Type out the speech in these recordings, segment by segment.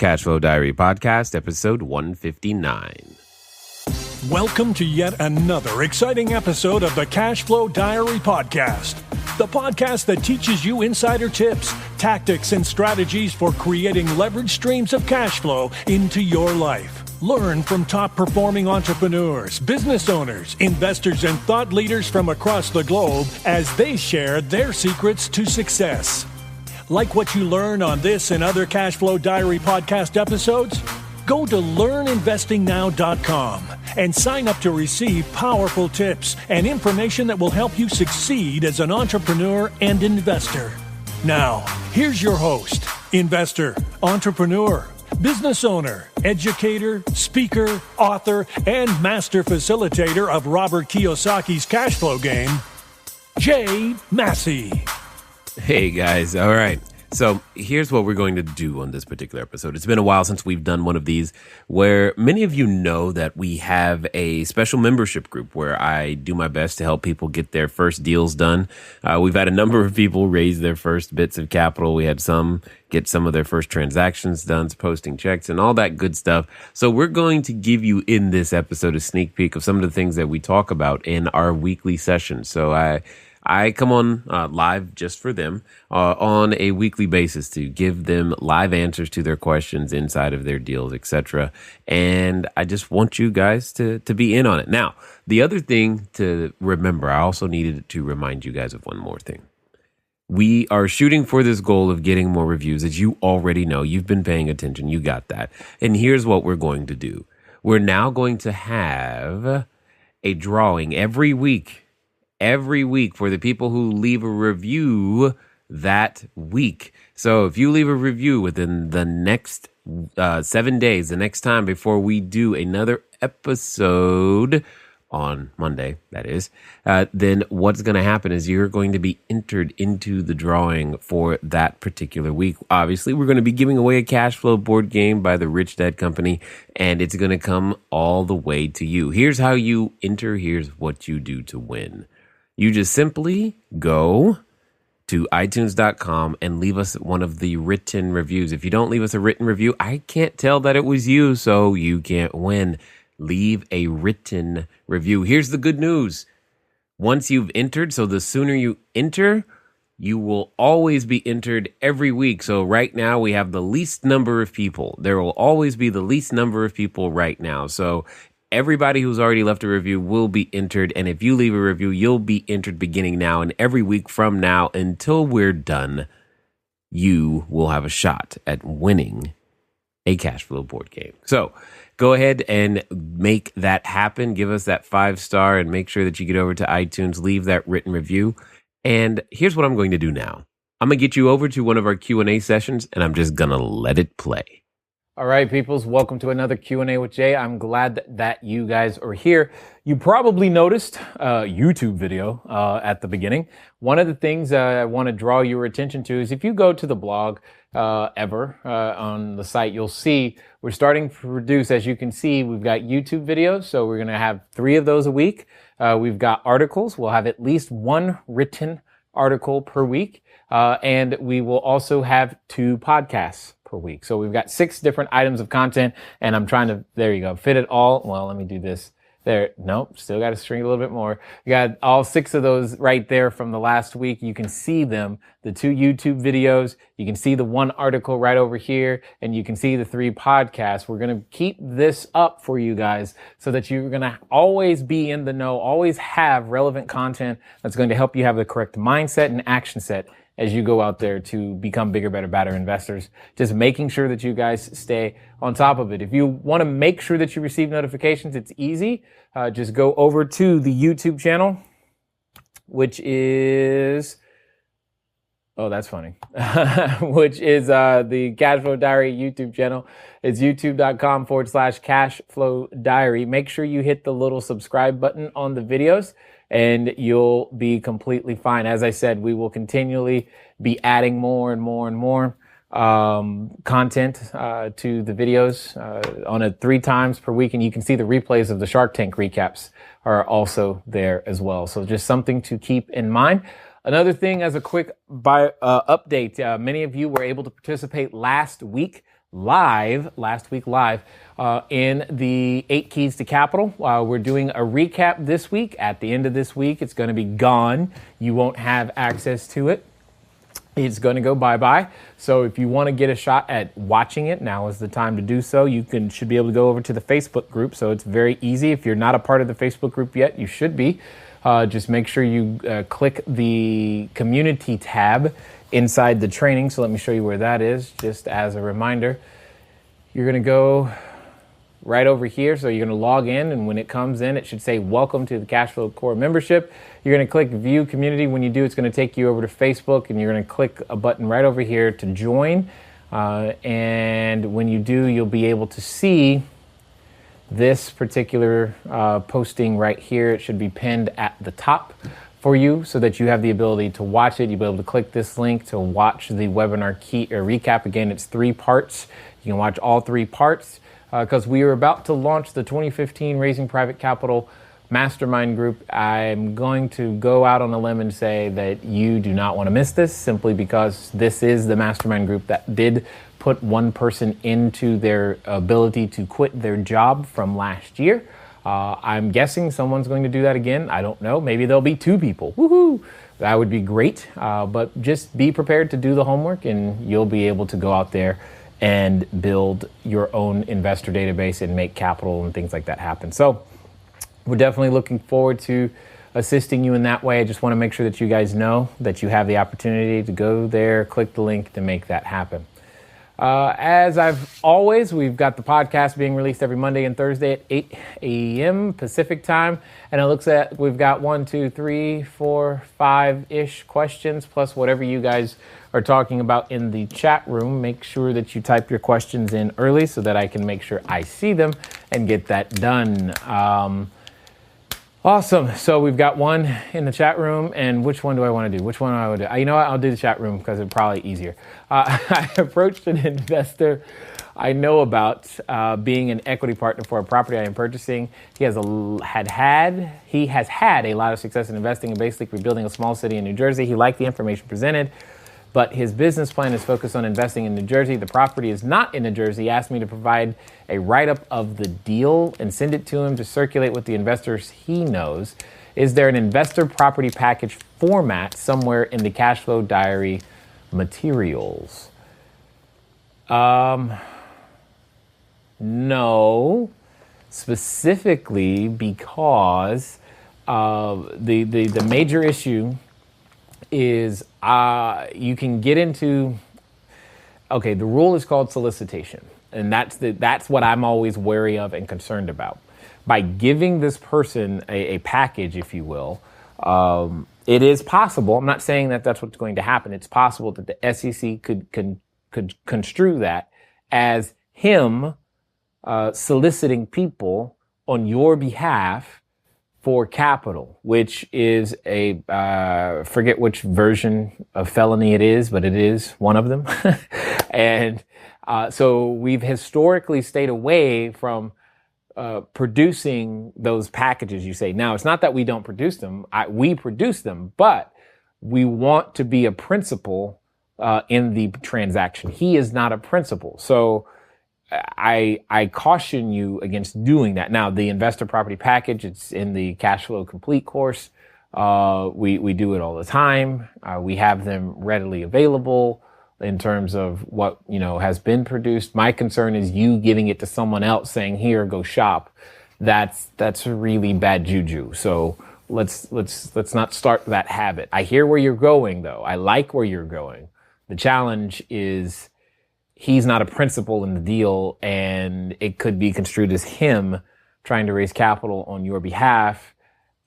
Cashflow Diary Podcast, episode 159. Welcome to yet another exciting episode of the Cashflow Diary Podcast, the podcast that teaches you insider tips, tactics, and strategies for creating leverage streams of cash flow into your life. Learn from top-performing entrepreneurs, business owners, investors, and thought leaders from across the globe as they share their secrets to success. Like what you learn on this and other Cashflow Diary podcast episodes? Go to learninvestingnow.com and sign up to receive powerful tips and information that will help you succeed as an entrepreneur and investor. Now, here's your host, investor, entrepreneur, business owner, educator, speaker, author, and master facilitator of Robert Kiyosaki's cash flow game, Jay Massey. Hey guys, all right. So here's what we're going to do on this particular episode. It's been a while since we've done one of these, where many of you know that we have a special membership group where I do my best to help people get their first deals done. We've had a number of people raise their first bits of capital. We had some get some of their first transactions done, posting checks and all that good stuff. So we're going to give you in this episode a sneak peek of some of the things that we talk about in our weekly sessions. So I come on live just for them on a weekly basis to give them live answers to their questions inside of their deals, etc. And I just want you guys to be in on it. Now, the other thing to remember, I also needed to remind you guys of one more thing. We are shooting for this goal of getting more reviews. As you already know, you've been paying attention. You got that. And here's what we're going to do. We're now going to have a drawing every week for the people who leave a review that week. So if you leave a review within the next 7 days, the next time before we do another episode on Monday, that is, then what's going to happen is you're going to be entered into the drawing for that particular week. Obviously, we're going to be giving away a cash flow board game by the Rich Dad Company, and it's going to come all the way to you. Here's how you enter. Here's what you do to win. You just simply go to iTunes.com and leave us one of the written reviews. If you don't leave us a written review, I can't tell that it was you, so you can't win. Leave a written review. Here's the good news. Once you've entered, so the sooner you enter, you will always be entered every week. So right now we have the least number of people. There will always be the least number of people right now. So everybody who's already left a review will be entered. And if you leave a review, you'll be entered beginning now. And every week from now until we're done, you will have a shot at winning a cash flow board game. So go ahead and make that happen. Give us that 5-star and make sure that you get over to iTunes, leave that written review. And here's what I'm going to do now. I'm going to get you over to one of our Q&A sessions, and I'm just going to let it play. All right, peoples, welcome to another Q&A with Jay. I'm glad that you guys are here. You probably noticed a YouTube video at the beginning. One of the things I want to draw your attention to is if you go to the blog on the site, you'll see we're starting to produce, as you can see, we've got YouTube videos. So we're going to have 3 of those a week. We've got articles. We'll have at least 1 written article per week. And we will also have 2 podcasts per week. So we've got 6 different items of content, and I'm trying to, there you go, fit it all. Well, let me do this. There, nope, still got to string a little bit more. You got all 6 of those right there from the last week. You can see them, the 2 YouTube videos. You can see the 1 article right over here, and you can see the 3 podcasts. We're going to keep this up for you guys so that you're going to always be in the know, always have relevant content that's going to help you have the correct mindset and action set as you go out there to become bigger, better, badder investors. Just making sure that you guys stay on top of it. If you want to make sure that you receive notifications, it's easy. Just go over to the YouTube channel, which is, oh, that's funny, which is the Cashflow Diary YouTube channel. It's youtube.com/Cashflow Diary. Make sure you hit the little subscribe button on the videos, and you'll be completely fine. As I said, we will continually be adding more and more and more content to the videos on a 3 times per week. And you can see the replays of the Shark Tank recaps are also there as well. So just something to keep in mind. Another thing as a quick update, many of you were able to participate last week last week live, in the 8 Keys to Capital. We're doing a recap this week. At the end of this week, it's going to be gone. You won't have access to it. It's going to go bye-bye. So if you want to get a shot at watching it, now is the time to do so. You should be able to go over to the Facebook group. So it's very easy. If you're not a part of the Facebook group yet, you should be. Just make sure you click the community tab inside the training. So let me show you where that is, just as a reminder. You're going to go right over here. So you're going to log in, and when it comes in, it should say welcome to the Cashflow Core membership. You're going to click view community. When you do, it's going to take you over to Facebook, and you're going to click a button right over here to join. And when you do, you'll be able to see this particular posting right here. It should be pinned at the top for you so that you have the ability to watch it. You'll be able to click this link to watch the webinar recap. Again, it's 3 parts. You can watch all 3 parts because we are about to launch the 2015 Raising Private Capital Mastermind Group. I'm going to go out on a limb and say that you do not want to miss this, simply because this is the mastermind group that did put one person into their ability to quit their job from last year. I'm guessing someone's going to do that again. I don't know. Maybe there'll be 2 people. Woohoo! That would be great. But just be prepared to do the homework, and you'll be able to go out there and build your own investor database and make capital and things like that happen. So we're definitely looking forward to assisting you in that way. I just want to make sure that you guys know that you have the opportunity to go there, click the link to make that happen. As I've always, we've got the podcast being released every Monday and Thursday at 8 a.m. Pacific time. And it looks at, we've got 1, 2, 3, 4, 5-ish questions, plus whatever you guys are talking about in the chat room. Make sure that you type your questions in early so that I can make sure I see them and get that done. Awesome. So we've got one in the chat room, and which one do I want to do? Which one do I want to do? You know what? I'll do the chat room because it's probably easier. I approached an investor I know about being an equity partner for a property I am purchasing. He has had a lot of success in investing and basically rebuilding a small city in New Jersey. He liked the information presented, but his business plan is focused on investing in New Jersey. The property is not in New Jersey. He asked me to provide a write-up of the deal and send it to him to circulate with the investors he knows. Is there an investor property package format somewhere in the Cashflow Diary materials? No, specifically because the major issue is you can get into, okay, the rule is called solicitation. And that's what I'm always wary of and concerned about. By giving this person a package, if you will, it is possible, I'm not saying that that's what's going to happen, it's possible that the SEC could construe that as him soliciting people on your behalf for capital, which is a, forget which version of felony it is, but it is one of them. And so we've historically stayed away from producing those packages, you say. Now, it's not that we don't produce them. We produce them, but we want to be a principal in the transaction. He is not a principal. So I caution you against doing that. Now, the investor property package, it's in the Cashflow Complete course. We do it all the time. We have them readily available in terms of what, has been produced. My concern is you giving it to someone else saying, here, go shop. That's a really bad juju. So let's not start that habit. I hear where you're going, though. I like where you're going. The challenge is he's not a principal in the deal, and it could be construed as him trying to raise capital on your behalf.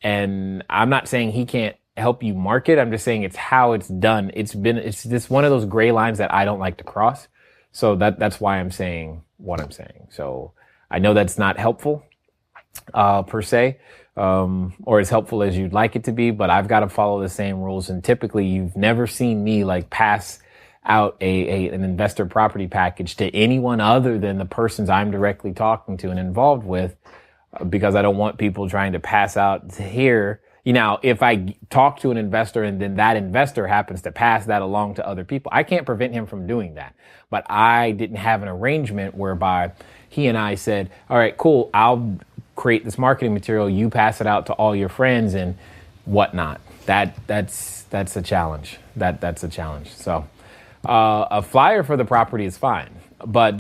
And I'm not saying he can't help you market. I'm just saying it's how it's done. It's just one of those gray lines that I don't like to cross. So that's why I'm saying what I'm saying. So I know that's not helpful, per se, or as helpful as you'd like it to be, but I've got to follow the same rules. And typically you've never seen me pass out an investor property package to anyone other than the persons I'm directly talking to and involved with, because I don't want people trying to pass out here. if I talk to an investor and then that investor happens to pass that along to other people, I can't prevent him from doing that. But I didn't have an arrangement whereby he and I said, all right, cool, I'll create this marketing material, you pass it out to all your friends and whatnot. That's a challenge. That's a challenge. So a flyer for the property is fine, but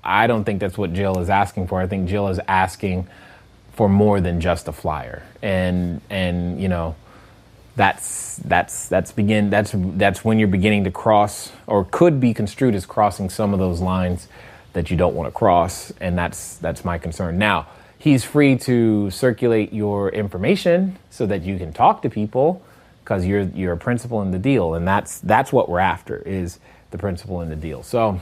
I don't think that's what Jill is asking for. I think Jill is asking for more than just a flyer. And that's when you're beginning to cross, or could be construed as crossing, some of those lines that you don't want to cross. And that's my concern. Now, he's free to circulate your information so that you can talk to people, because you're a principal in the deal. And that's what we're after, is the principal in the deal. So,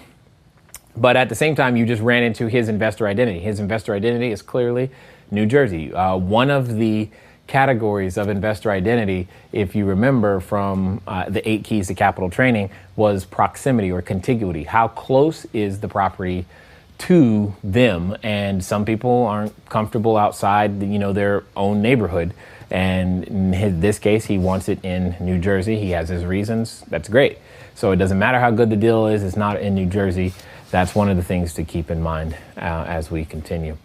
but at the same time, you just ran into his investor identity. His investor identity is clearly New Jersey. One of the categories of investor identity, if you remember from the 8 keys to capital training, was proximity or contiguity. How close is the property to them? And some people aren't comfortable outside, their own neighborhood. And in this case, he wants it in New Jersey. He has his reasons. That's great. So it doesn't matter how good the deal is. It's not in New Jersey. That's one of the things to keep in mind as we continue.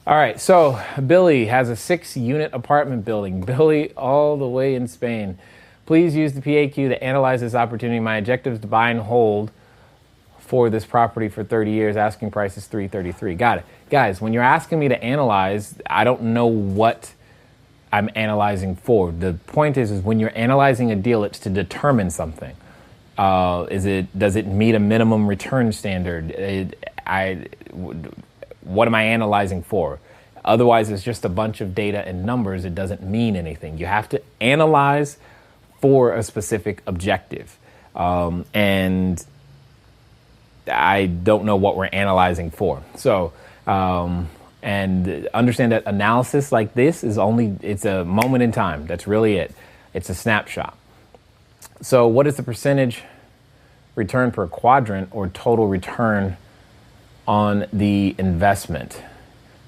All right, so Billy has a 6-unit apartment building. Billy, all the way in Spain. Please use the PAQ to analyze this opportunity. My objective is to buy and hold for this property for 30 years. Asking price is $333. Got it. Guys, when you're asking me to analyze, I don't know what I'm analyzing for. The point is when you're analyzing a deal, it's to determine something. Does it meet a minimum return standard? What am I analyzing for? Otherwise, it's just a bunch of data and numbers. It doesn't mean anything. You have to analyze for a specific objective. And I don't know what we're analyzing for. So, and understand that analysis like this it's a moment in time. That's really it. It's a snapshot. So what is the percentage return per quadrant or total return on the investment?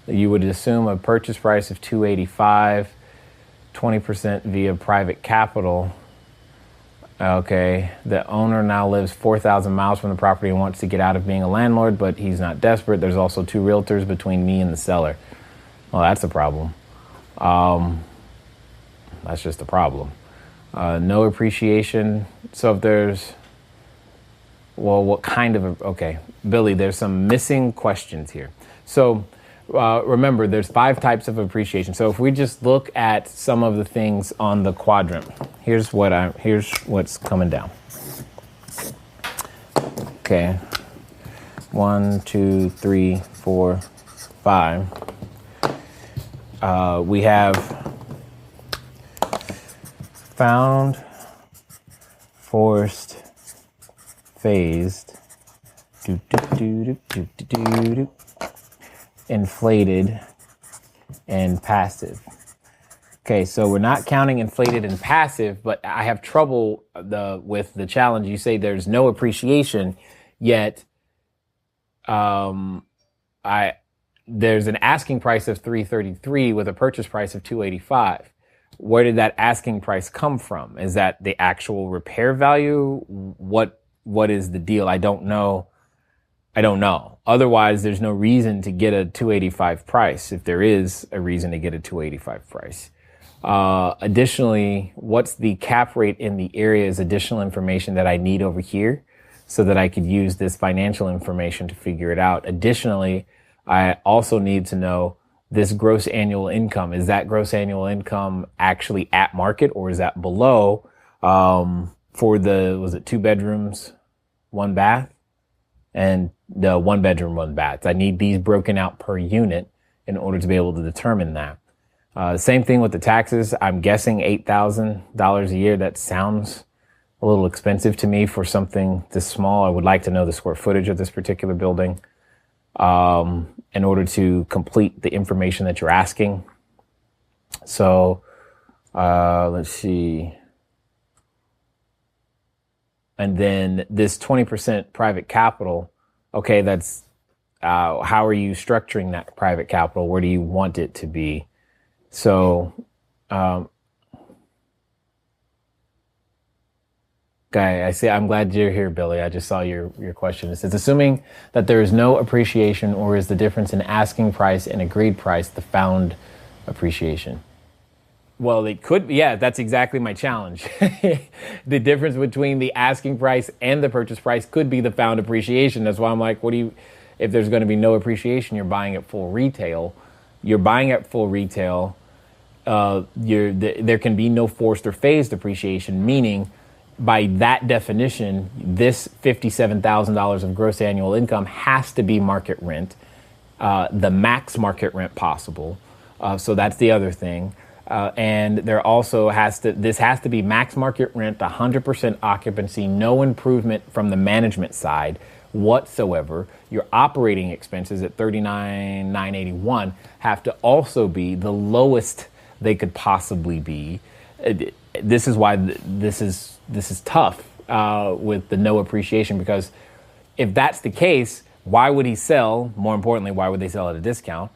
You would assume a purchase price of $285, 20% via private capital. Okay, the owner now lives 4,000 miles from the property and wants to get out of being a landlord, but he's not desperate. There's also 2 realtors between me and the seller. Well, that's a problem. That's just a problem. No appreciation. So if there's, what kind of, okay, Billy, there's some missing questions here. So remember, there's 5 types of appreciation. So if we just look at some of the things on the quadrant, here's what's coming down. Okay, 1, 2, 3, 4, 5. We have found, forced, phased, inflated, and passive. Okay, so we're not counting inflated and passive, but I have trouble with the challenge. You say there's no appreciation, yet there's an asking price of $333 with a purchase price of $285. Where did that asking price come from? Is that the actual repair value? What is the deal? I don't know. Otherwise, there's no reason to get a $285 price if there is a reason to get a $285 price. Additionally, what's the cap rate in the area is additional information that I need over here so that I could use this financial information to figure it out. Additionally, I also need to know this gross annual income. Is that gross annual income actually at market or is that below? For was it 2 bedrooms, 1 bath? And the 1 bedroom, 1 bath. I need these broken out per unit in order to be able to determine that. Same thing with the taxes. I'm guessing $8,000 a year. That sounds a little expensive to me for something this small. I would like to know the square footage of this particular building in order to complete the information that you're asking. So let's see. And then this 20% private capital, okay, that's how are you structuring that private capital? Where do you want it to be? So Okay, I see. I'm glad you're here, Billy. I just saw your question. It says, assuming that there is no appreciation, or is the difference in asking price and agreed price the found appreciation? Well, it could be. Yeah, that's exactly my challenge. The difference between the asking price and the purchase price could be the found appreciation. That's why I'm like, if there's going to be no appreciation, you're buying at full retail. You're buying at full retail. There can be no forced or phased appreciation, meaning by that definition, this $57,000 of gross annual income has to be market rent, the max market rent possible. So that's the other thing. And there also this has to be max market rent, 100% occupancy, no improvement from the management side whatsoever. Your operating expenses at $39,981 have to also be the lowest they could possibly be. This is why this is tough with the no appreciation, because if that's the case, why would he sell? More importantly, why would they sell at a discount?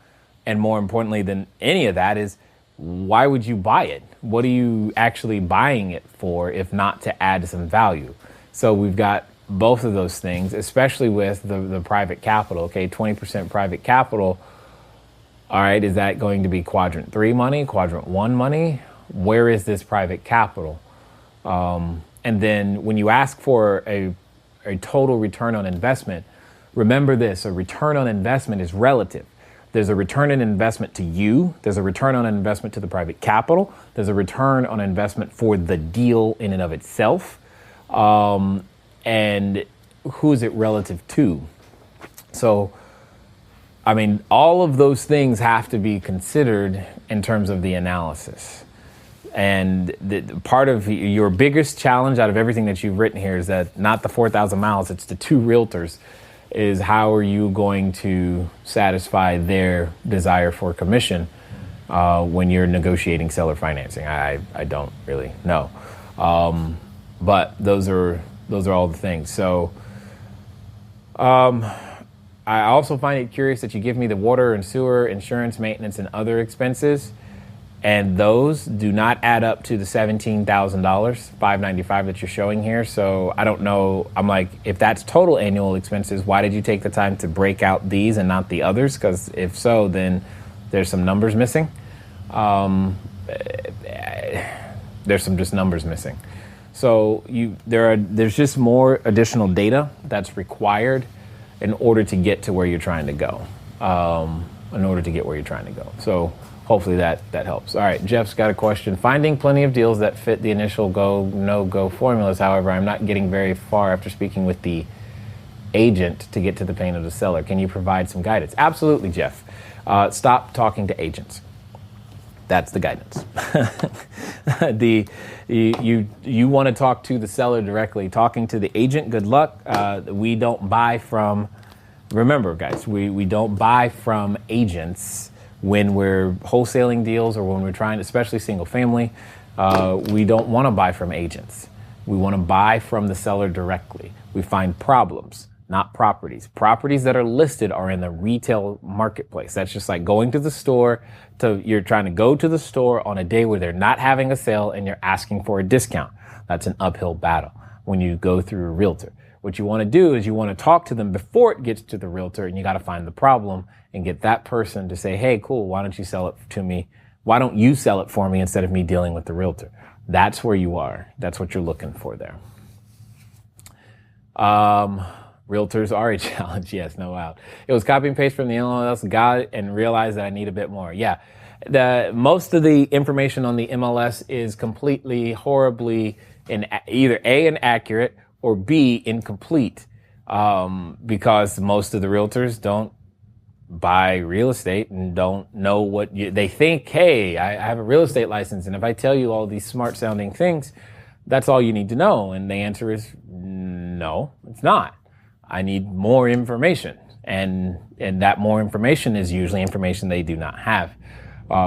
And more importantly than any of that is, why would you buy it? What are you actually buying it for if not to add some value? So we've got both of those things, especially with the private capital. Okay, 20% private capital. All right, is that going to be quadrant 3 money, quadrant 1 money? Where is this private capital? And then when you ask for a total return on investment, remember this, a return on investment is relative. There's a return on investment to you. There's a return on investment to the private capital. There's a return on investment for the deal in and of itself. And who is it relative to? So, I mean, all of those things have to be considered in terms of the analysis. And part of your biggest challenge out of everything that you've written here is that not the 4,000 miles, it's the 2 realtors, is how are you going to satisfy their desire for commission when you're negotiating seller financing? I don't really know. But those are all the things. So I also find it curious that you give me the water and sewer, insurance, maintenance, and other expenses. And those do not add up to the $17,000, $595 that you're showing here. So I don't know. I'm like, if that's total annual expenses, why did you take the time to break out these and not the others? Because if so, then there's some numbers missing. There's some just numbers missing. So there's just more additional data that's required in order to get to where you're trying to go. So hopefully that helps. All right, Jeff's got a question. Finding plenty of deals that fit the initial go, no-go formulas. However, I'm not getting very far after speaking with the agent to get to the pain of the seller. Can you provide some guidance? Absolutely, Jeff. Stop talking to agents. That's the guidance. You want to talk to the seller directly. Talking to the agent, good luck. We don't buy from, remember guys, we don't buy from agents when we're wholesaling deals or when we're trying, especially single family. We don't want to buy from agents. We want to buy from the seller directly. We find problems, not properties. Properties that are listed are in the retail marketplace. That's just like going to the store. You're trying to go to the store on a day where they're not having a sale and you're asking for a discount. That's an uphill battle when you go through a realtor. What you want to do is you want to talk to them before it gets to the realtor, and you got to find the problem and get that person to say, hey, cool, why don't you sell it to me? Why don't you sell it for me instead of me dealing with the realtor? That's where you are. That's what you're looking for there. Realtors are a challenge. Yes, no doubt. It was copy and paste from the MLS, got it, and realized that I need a bit more. Yeah. Most of the information on the MLS is completely, horribly, either A, inaccurate, or B, incomplete, because most of the realtors don't buy real estate and don't know what they think. Hey, I have a real estate license, and if I tell you all these smart sounding things, that's all you need to know. And the answer is no, it's not. I need more information, and that more information is usually information they do not have,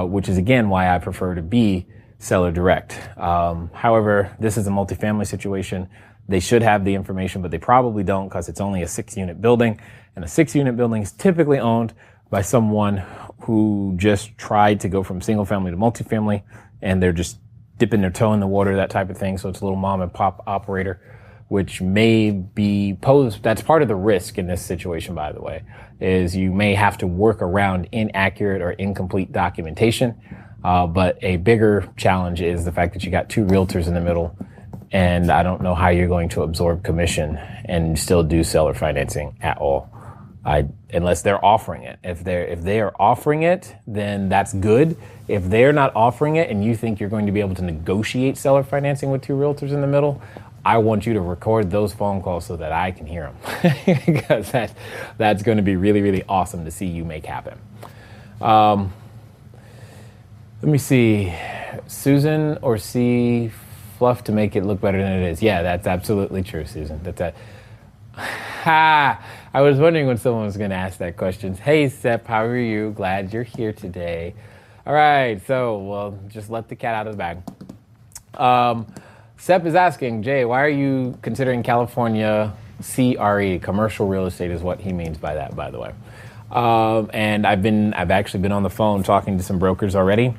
which is again why I prefer to be seller direct. However, this is a multifamily situation. They should have the information, but they probably don't, because it's only a 6-unit building, and a 6-unit building is typically owned by someone who just tried to go from single family to multifamily and they're just dipping their toe in the water, that type of thing. So it's a little mom and pop operator, which may be posed. That's part of the risk in this situation, by the way, is you may have to work around inaccurate or incomplete documentation. But a bigger challenge is the fact that you got two realtors in the middle, and I don't know how you're going to absorb commission and still do seller financing at all. Unless they're offering it. If they are offering it, then that's good. If they're not offering it and you think you're going to be able to negotiate seller financing with two realtors in the middle, I want you to record those phone calls so that I can hear them, because that's going to be really, really awesome to see you make happen. Let me see. Susan or C fluff to make it look better than it is. Yeah, that's absolutely true, Susan. I was wondering when someone was going to ask that question. Hey, Sep, how are you? Glad you're here today. All right, so well, just let the cat out of the bag. Sep is asking, Jay, why are you considering California CRE, commercial real estate, is what he means by that, by the way. And I've actually been on the phone talking to some brokers already.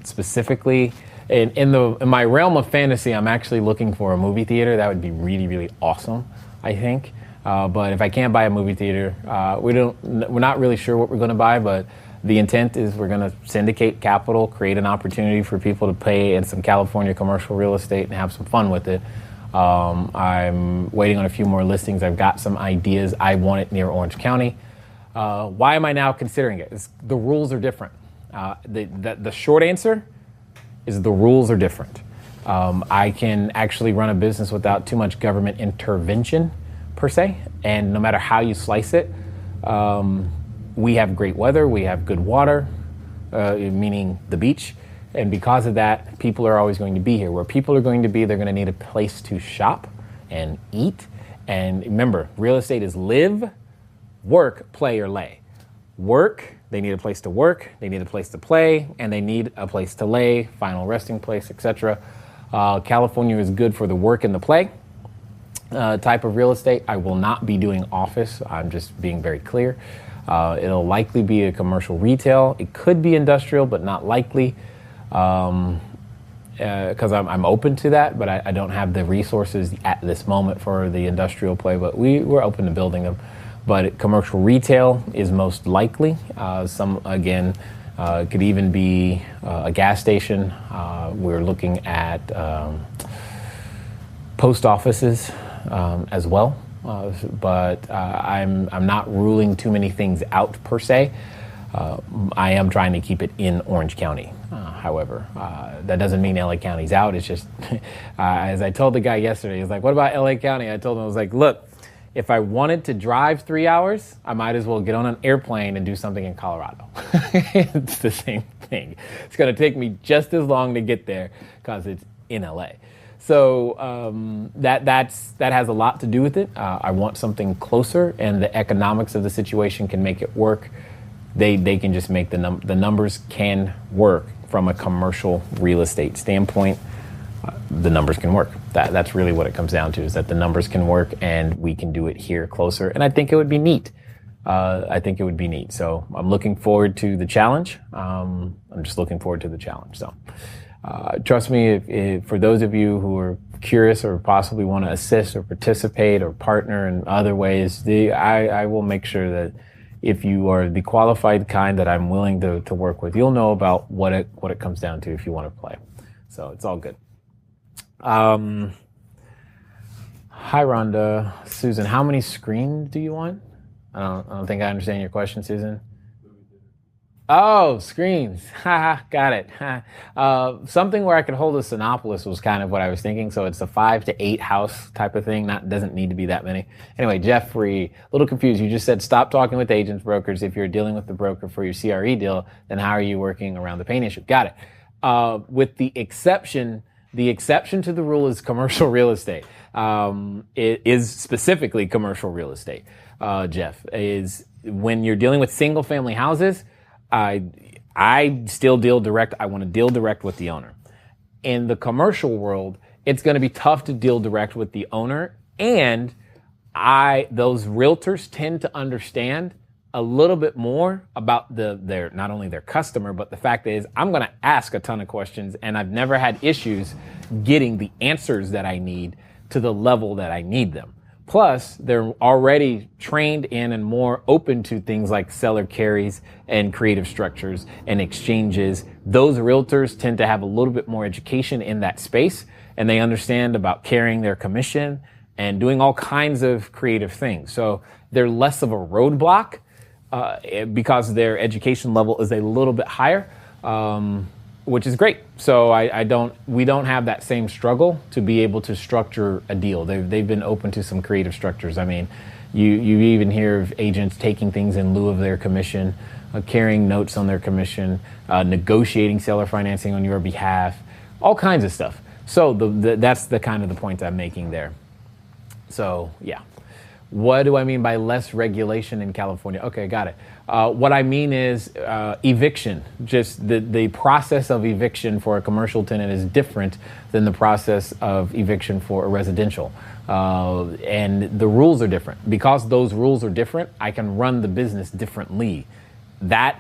Specifically, in my realm of fantasy, I'm actually looking for a movie theater. That would be really, really awesome, I think. But if I can't buy a movie theater, we're not really sure what we're going to buy, but the intent is we're going to syndicate capital, create an opportunity for people to pay in some California commercial real estate and have some fun with it. I'm waiting on a few more listings. I've got some ideas. I want it near Orange County. Why am I now considering it? The rules are different. The short answer is the rules are different. I can actually run a business without too much government intervention, per se, and no matter how you slice it, we have great weather, we have good water, meaning the beach, and because of that, people are always going to be here. Where people are going to be, they're going to need a place to shop and eat. And remember, real estate is live, work, play, or lay. Work, they need a place to work, they need a place to play, and they need a place to lay, final resting place, etc. California is good for the work and the play type of real estate. I will not be doing office. I'm just being very clear. It'll likely be a commercial retail. It could be industrial, but not likely, because I'm open to that, but I don't have the resources at this moment for the industrial play, but we're open to building them. But commercial retail is most likely. Some, again, could even be a gas station. We're looking at post offices as well. But I'm not ruling too many things out per se. I am trying to keep it in Orange County. However, that doesn't mean LA County's out. It's just, as I told the guy yesterday, he's like, what about LA County? I told him, I was like, look, if I wanted to drive 3 hours, I might as well get on an airplane and do something in Colorado. It's the same thing. It's going to take me just as long to get there because it's in LA. So that has a lot to do with it. I want something closer, and the economics of the situation can make it work. They can just make the numbers can work from a commercial real estate standpoint. The numbers can work. That's really what it comes down to, is that the numbers can work and we can do it here closer. And I think it would be neat. So I'm looking forward to the challenge. I'm just looking forward to the challenge. So trust me, if for those of you who are curious or possibly want to assist or participate or partner in other ways, I will make sure that if you are the qualified kind that I'm willing to work with, you'll know about what it comes down to if you want to play. So it's all good. Hi, Rhonda. Susan, how many screens do you want? I don't think I understand your question, Susan. Oh, screens. Got it. Something where I could hold a Sinopolis was kind of what I was thinking. So it's a 5 to 8 house type of thing. Doesn't need to be that many. Anyway, Jeffrey, a little confused. You just said stop talking with agents, brokers. If you're dealing with the broker for your CRE deal, then how are you working around the pain issue? Got it. With the exception to the rule is commercial real estate. It is specifically commercial real estate. Jeff, is when you're dealing with single family houses, I still deal direct. I want to deal direct with the owner. In the commercial world, it's going to be tough to deal direct with the owner. And those realtors tend to understand a little bit more about their not only their customer, but the fact is I'm going to ask a ton of questions, and I've never had issues getting the answers that I need to the level that I need them. Plus, they're already trained in and more open to things like seller carries and creative structures and exchanges. Those realtors tend to have a little bit more education in that space, and they understand about carrying their commission and doing all kinds of creative things. So they're less of a roadblock because their education level is a little bit higher, which is great. So we don't have that same struggle to be able to structure a deal. They've been open to some creative structures. I mean, you even hear of agents taking things in lieu of their commission, carrying notes on their commission, negotiating seller financing on your behalf, all kinds of stuff. So that's the kind of the point I'm making there. So yeah. What do I mean by less regulation in California? Okay, got it. What I mean is eviction. Just the process of eviction for a commercial tenant is different than the process of eviction for a residential. And the rules are different. Because those rules are different, I can run the business differently. That,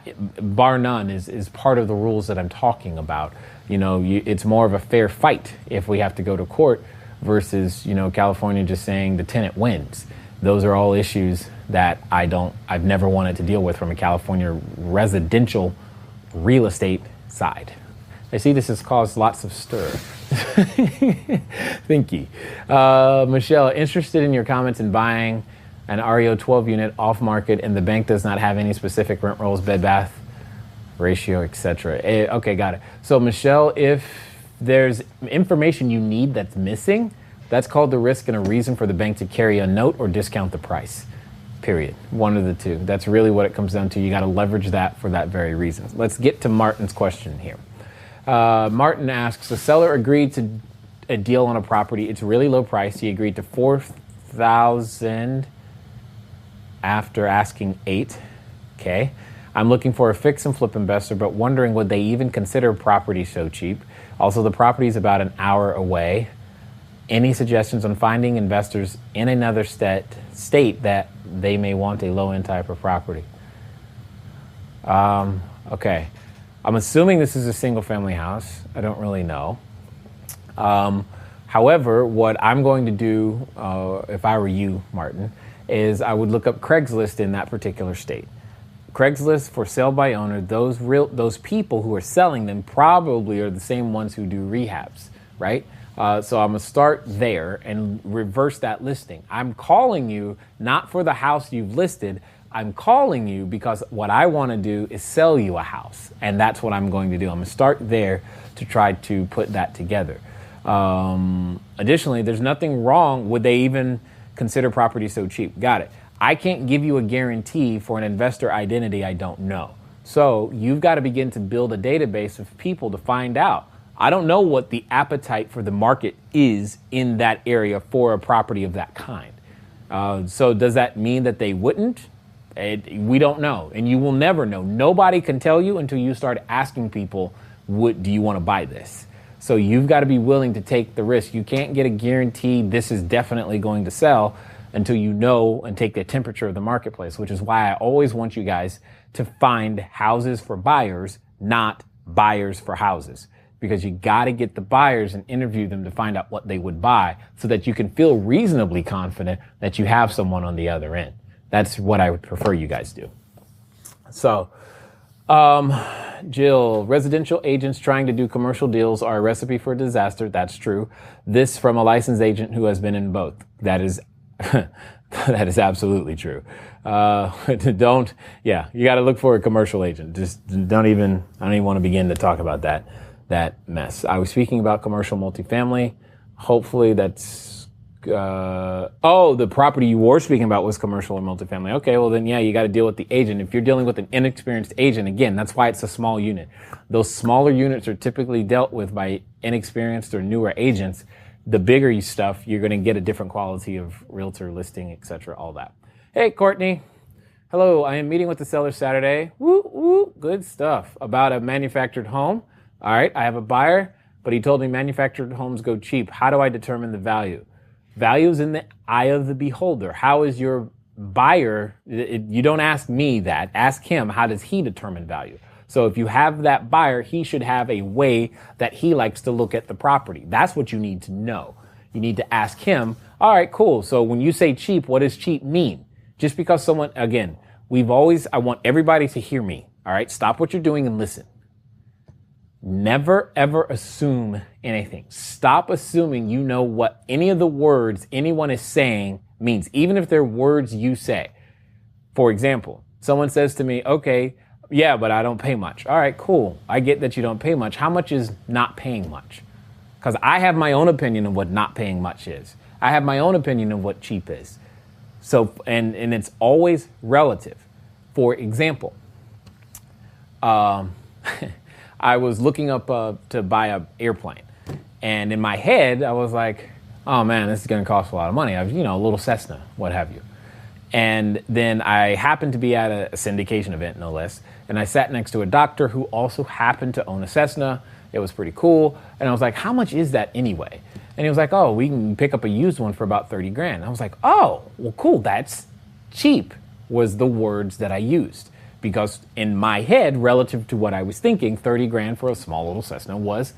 bar none, is part of the rules that I'm talking about. It's more of a fair fight if we have to go to court versus, California just saying the tenant wins. Those are all issues that I've never wanted to deal with from a California residential real estate side. I see this has caused lots of stir. Thank you. Michelle, interested in your comments in buying an REO 12 unit off market and the bank does not have any specific rent rolls, bed bath ratio, etc. Okay, got it. So Michelle, if there's information you need that's missing, that's called the risk and a reason for the bank to carry a note or discount the price, period. One of the two. That's really what it comes down to. You got to leverage that for that very reason. Let's get to Martin's question here. Martin asks, the seller agreed to a deal on a property. It's really low price. He agreed to $4,000 after asking $8,000. Okay. I'm looking for a fix and flip investor, but wondering would they even consider property so cheap? Also, the property is about an hour away. Any suggestions on finding investors in another state that they may want a low-end type of property? Okay. I'm assuming this is a single-family house. I don't really know. However, what I'm going to do, if I were you, Martin, is I would look up Craigslist in that particular state. Craigslist for sale by owner, those people who are selling them probably are the same ones who do rehabs, right? So I'm going to start there and reverse that listing. I'm calling you not for the house you've listed. I'm calling you because what I want to do is sell you a house. And that's what I'm going to do. I'm going to start there to try to put that together. Additionally, there's nothing wrong. Would they even consider property so cheap? Got it. I can't give you a guarantee for an investor identity I don't know. So you've got to begin to build a database of people to find out. I don't know what the appetite for the market is in that area for a property of that kind. So does that mean that they wouldn't? We don't know, and you will never know. Nobody can tell you until you start asking people, do you want to buy this? So you've got to be willing to take the risk. You can't get a guarantee this is definitely going to sell until you know and take the temperature of the marketplace, which is why I always want you guys to find houses for buyers, not buyers for houses. Because you got to get the buyers and interview them to find out what they would buy so that you can feel reasonably confident that you have someone on the other end. That's what I would prefer you guys do. So, Jill, residential agents trying to do commercial deals are a recipe for disaster. That's true. This from a licensed agent who has been in both. That is, that is absolutely true. You got to look for a commercial agent. Just I don't even want to begin to talk about that mess. I was speaking about commercial multifamily. Hopefully that's, the property you were speaking about was commercial or multifamily. Okay, well then, yeah, you got to deal with the agent. If you're dealing with an inexperienced agent, again, that's why it's a small unit. Those smaller units are typically dealt with by inexperienced or newer agents. The bigger stuff, you're going to get a different quality of realtor listing, etc., all that. Hey, Courtney. Hello, I am meeting with the seller Saturday. Woo, woo, good stuff. About a manufactured home. All right, I have a buyer, but he told me manufactured homes go cheap. How do I determine the value? Value's in the eye of the beholder. How is your buyer, you don't ask me that. Ask him, how does he determine value? So if you have that buyer, he should have a way that he likes to look at the property. That's what you need to know. You need to ask him, all right, cool. So when you say cheap, what does cheap mean? Just because someone, again, I want everybody to hear me. All right, stop what you're doing and listen. Never, ever assume anything. Stop assuming you know what any of the words anyone is saying means, even if they're words you say. For example, someone says to me, okay, yeah, but I don't pay much. All right, cool. I get that you don't pay much. How much is not paying much? Because I have my own opinion of what not paying much is. I have my own opinion of what cheap is. So, and it's always relative. For example, I was looking up to buy an airplane. And in my head, I was like, oh man, this is going to cost a lot of money. A little Cessna, what have you. And then I happened to be at a syndication event, no less. And I sat next to a doctor who also happened to own a Cessna. It was pretty cool. And I was like, how much is that anyway? And he was like, oh, we can pick up a used one for about 30 grand. I was like, oh, well, cool. That's cheap, was the words that I used. Because in my head, relative to what I was thinking, 30 grand for a small little Cessna was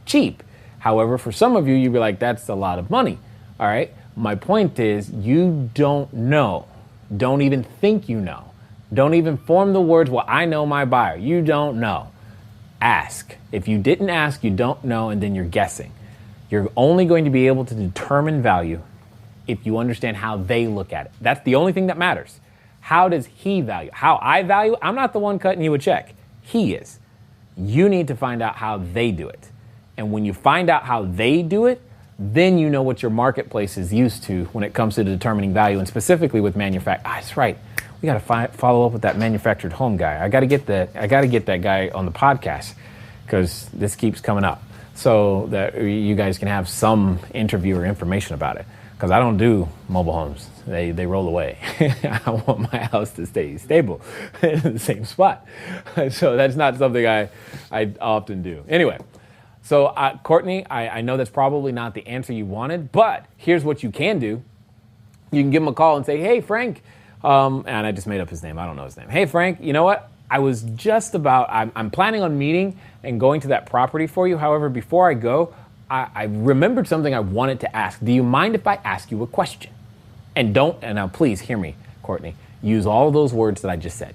cheap. However, for some of you, you'd be like, that's a lot of money. All right. My point is, you don't know. Don't even think you know. Don't even form the words, well, I know my buyer. You don't know. Ask. If you didn't ask, you don't know, and then you're guessing. You're only going to be able to determine value if you understand how they look at it. That's the only thing that matters. How does he value? How I value? I'm not the one cutting you a check. He is. You need to find out how they do it. And when you find out how they do it, then you know what your marketplace is used to when it comes to determining value, and specifically with manufacturing. That's right. We got to follow up with that manufactured home guy. I got to get that guy on the podcast because this keeps coming up, so that you guys can have some interview or information about it. Because I don't do mobile homes; they roll away. I want my house to stay stable in the same spot, so that's not something I often do. Anyway. So, Courtney, I know that's probably not the answer you wanted, but here's what you can do. You can give him a call and say, hey, Frank, and I just made up his name. I don't know his name. Hey, Frank, you know what? I'm planning on meeting and going to that property for you. However, before I go, I remembered something I wanted to ask. Do you mind if I ask you a question? And now please hear me, Courtney. Use all those words that I just said.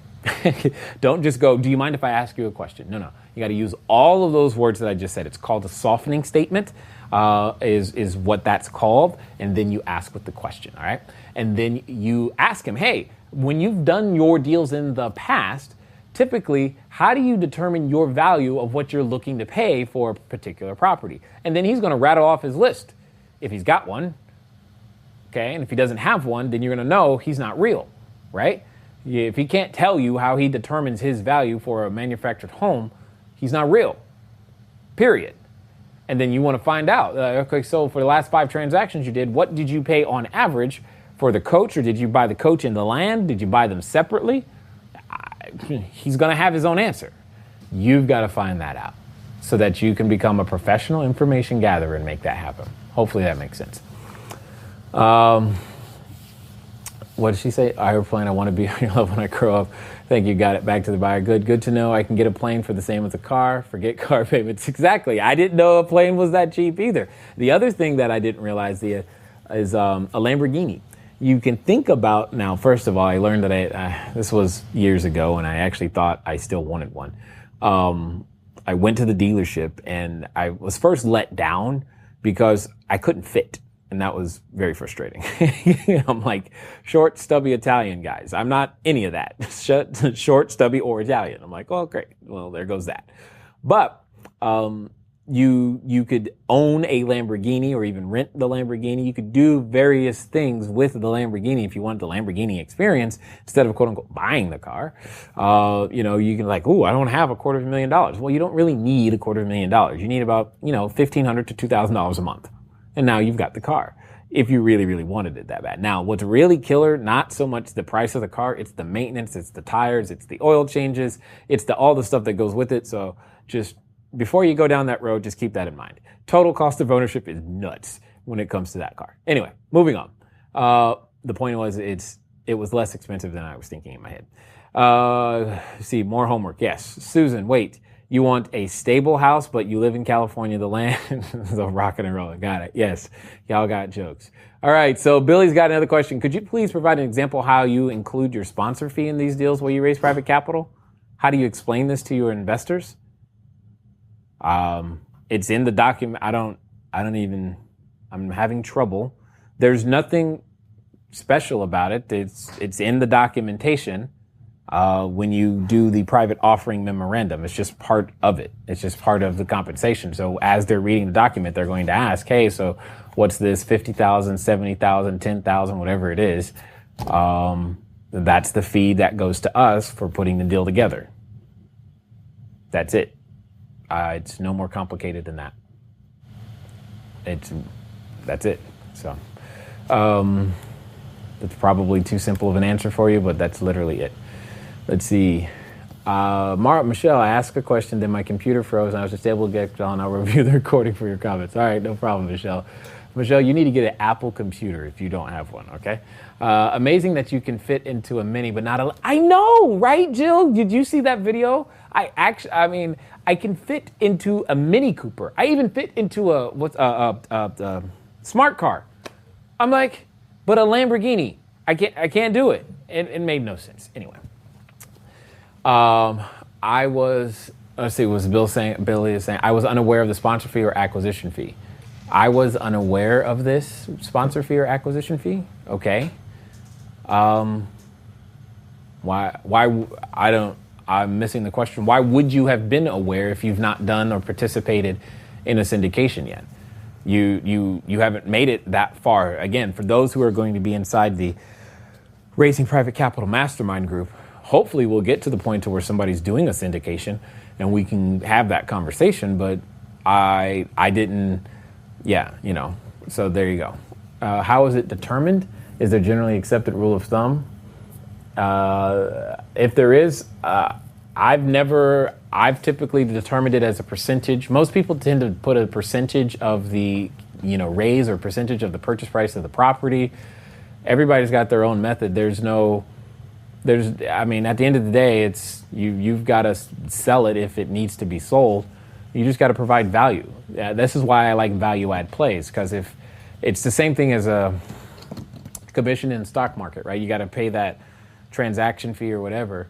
Don't just go, do you mind if I ask you a question? No. You got to use all of those words that I just said. It's called a softening statement, is what that's called. And then you ask with the question, all right? And then you ask him, hey, when you've done your deals in the past, typically, how do you determine your value of what you're looking to pay for a particular property? And then he's going to rattle off his list if he's got one, okay? And if he doesn't have one, then you're going to know he's not real, right? If he can't tell you how he determines his value for a manufactured home, he's not real, period. And then you want to find out, okay, so for the last 5 transactions you did, what did you pay on average for the coach, or did you buy the coach and the land? Did you buy them separately? He's going to have his own answer. You've got to find that out so that you can become a professional information gatherer and make that happen. Hopefully that makes sense. What did she say? Airplane, I want to be on your level when I grow up. Thank you, got it. Back to the buyer. Good to know I can get a plane for the same as a car. Forget car payments. Exactly. I didn't know a plane was that cheap either. The other thing that I didn't realize is a Lamborghini. You can think about, now, first of all, I learned that this was years ago, and I actually thought I still wanted one. I went to the dealership, and I was first let down because I couldn't fit. And that was very frustrating. I'm like, short, stubby Italian guys. I'm not any of that. Short, stubby, or Italian. I'm like, oh, great. Well, there goes that. But you could own a Lamborghini or even rent the Lamborghini. You could do various things with the Lamborghini if you want the Lamborghini experience instead of quote unquote buying the car. You can like, I don't have $250,000. Well, you don't really need $250,000. You need about, $1,500 to $2,000 a month. And now you've got the car if you really, really wanted it that bad. Now, what's really killer, not so much the price of the car, it's the maintenance, it's the tires, it's the oil changes, it's all the stuff that goes with it. So just before you go down that road, just keep that in mind. Total cost of ownership is nuts when it comes to that car. Anyway, moving on. The point was, it's it was less expensive than I was thinking in my head. See, more homework. Yes. Susan, wait. You want a stable house, but you live in California. The land is a rockin' and rollin'. Got it. Yes. Y'all got jokes. All right. So Billy's got another question. Could you please provide an example how you include your sponsor fee in these deals where you raise private capital? How do you explain this to your investors? It's in the document. I'm having trouble. There's nothing special about it. It's in the documentation. When you do the private offering memorandum, it's just part of it. It's just part of the compensation. So as they're reading the document, they're going to ask, hey, so what's this 50,000, 70,000, 10,000, whatever it is? That's the fee that goes to us for putting the deal together. That's it. It's no more complicated than that. That's it. So, that's probably too simple of an answer for you, but that's literally it. Let's see. Michelle, I asked a question, then my computer froze, and I was just able to get on. I'll review the recording for your comments. All right, no problem, Michelle. Michelle, you need to get an Apple computer if you don't have one, okay? Amazing that you can fit into a Mini, but not a... I know, right, Jill? Did you see that video? I can fit into a Mini Cooper. I even fit into a smart car. I'm like, but a Lamborghini, I can't do it. It made no sense. Anyway. Billy is saying, I was unaware of the sponsor fee or acquisition fee. I was unaware of this sponsor fee or acquisition fee. Okay. I'm missing the question. Why would you have been aware if you've not done or participated in a syndication yet? You haven't made it that far. Again, for those who are going to be inside the Raising Private Capital Mastermind group, hopefully we'll get to the point to where somebody's doing a syndication and we can have that conversation, but I didn't, so there you go. How is it determined? Is there generally accepted rule of thumb? If there is, I've typically determined it as a percentage. Most people tend to put a percentage of the, raise or percentage of the purchase price of the property. Everybody's got their own method. At the end of the day, it's you've got to sell it if it needs to be sold. You just got to provide value. This is why I like value add plays, because if it's the same thing as a commission in the stock market, right? You got to pay that transaction fee or whatever.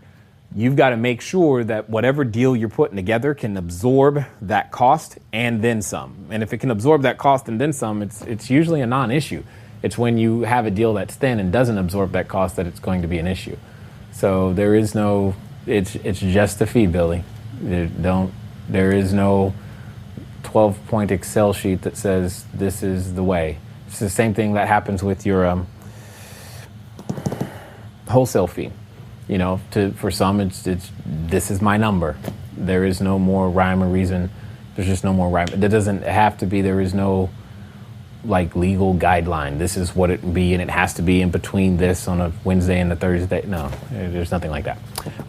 You've got to make sure that whatever deal you're putting together can absorb that cost and then some. And if it can absorb that cost and then some, it's usually a non-issue. It's when you have a deal that's thin and doesn't absorb that cost that it's going to be an issue. So there is no, it's just a fee, Billy. There is no 12-point Excel sheet that says this is the way. It's the same thing that happens with your wholesale fee. For some, it's this is my number. There is no more rhyme or reason. There's just no more rhyme. There doesn't have to be. There is no legal guideline. This is what it would be, and it has to be in between this on a Wednesday and a Thursday. No, there's nothing like that.